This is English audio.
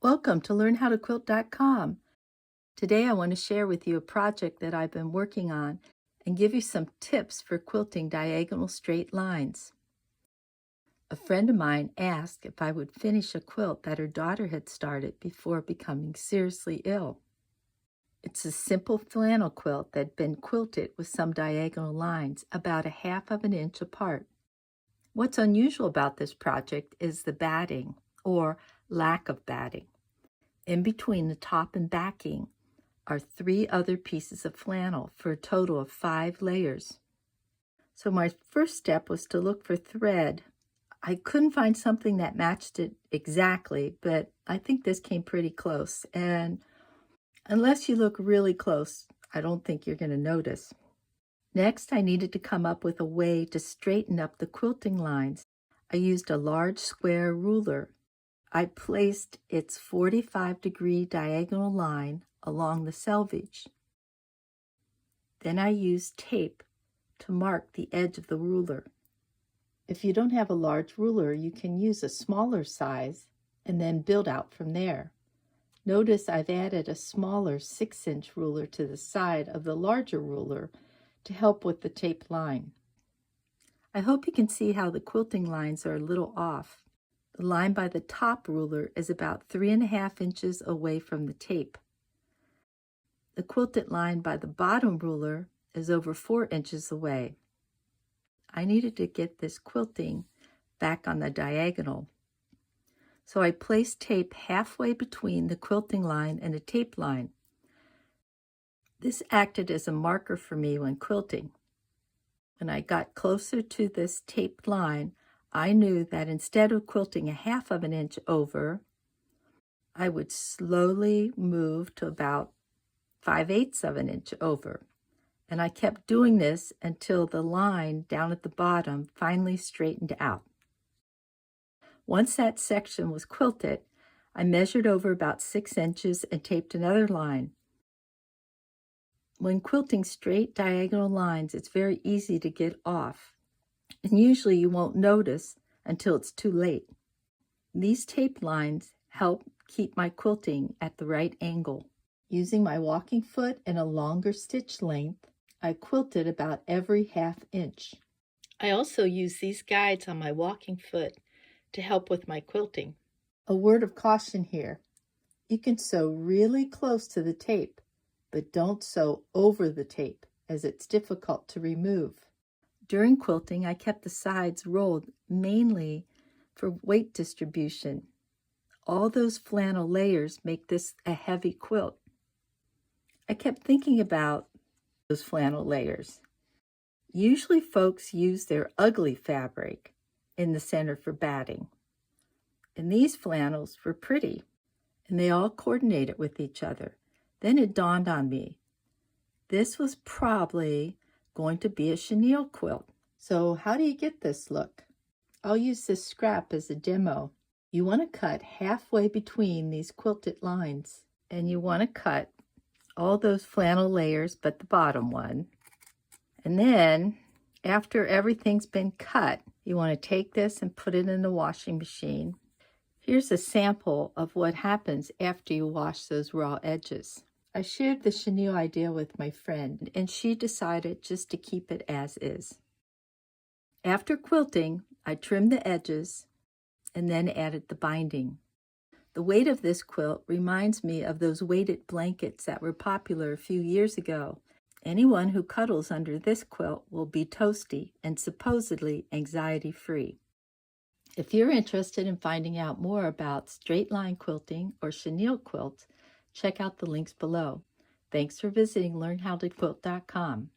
Welcome to learnhowtoquilt.com. Today I want to share with you a project that I've been working on and give you some tips for quilting diagonal straight lines. A friend of mine asked if I would finish a quilt that her daughter had started before becoming seriously ill. It's a simple flannel quilt that had been quilted with some diagonal lines about 1/2 of an inch apart. What's unusual about this project is the batting, or lack of batting. In between the top and backing are 3 other pieces of flannel for a total of 5 layers. So my first step was to look for thread. I couldn't find something that matched it exactly, but I think this came pretty close. And unless you look really close, I don't think you're going to notice. Next, I needed to come up with a way to straighten up the quilting lines. I used a large square ruler. I placed its 45-degree diagonal line along the selvage. Then I used tape to mark the edge of the ruler. If you don't have a large ruler, you can use a smaller size and then build out from there. Notice I've added a smaller 6-inch ruler to the side of the larger ruler to help with the tape line. I hope you can see how the quilting lines are a little off. The line by the top ruler is about 3.5 inches away from the tape. The quilted line by the bottom ruler is over 4 inches away. I needed to get this quilting back on the diagonal. So I placed tape halfway between the quilting line and the tape line. This acted as a marker for me when quilting. When I got closer to this taped line, I knew that instead of quilting 1/2 of an inch over, I would slowly move to about 5/8 of an inch over. And I kept doing this until the line down at the bottom finally straightened out. Once that section was quilted, I measured over about 6 inches and taped another line. When quilting straight diagonal lines, it's very easy to get off, and usually you won't notice until it's too late. These tape lines help keep my quilting at the right angle. Using my walking foot and a longer stitch length, I quilted about every 1/2 inch. I also use these guides on my walking foot to help with my quilting. A word of caution here. You can sew really close to the tape, but don't sew over the tape, as it's difficult to remove. During quilting, I kept the sides rolled mainly for weight distribution. All those flannel layers make this a heavy quilt. I kept thinking about those flannel layers. Usually folks use their ugly fabric in the center for batting. And these flannels were pretty, and they all coordinated with each other. Then it dawned on me, this was probably going to be a chenille quilt. So how do you get this look? I'll use this scrap as a demo. You want to cut halfway between these quilted lines, and you want to cut all those flannel layers but the bottom one. And then after everything's been cut, you want to take this and put it in the washing machine. Here's a sample of what happens after you wash those raw edges. I shared the chenille idea with my friend, and she decided just to keep it as is. After quilting, I trimmed the edges and then added the binding. The weight of this quilt reminds me of those weighted blankets that were popular a few years ago. Anyone who cuddles under this quilt will be toasty and supposedly anxiety-free. If you're interested in finding out more about straight line quilting or chenille quilts, check out the links below. Thanks for visiting learnhowtoquilt.com.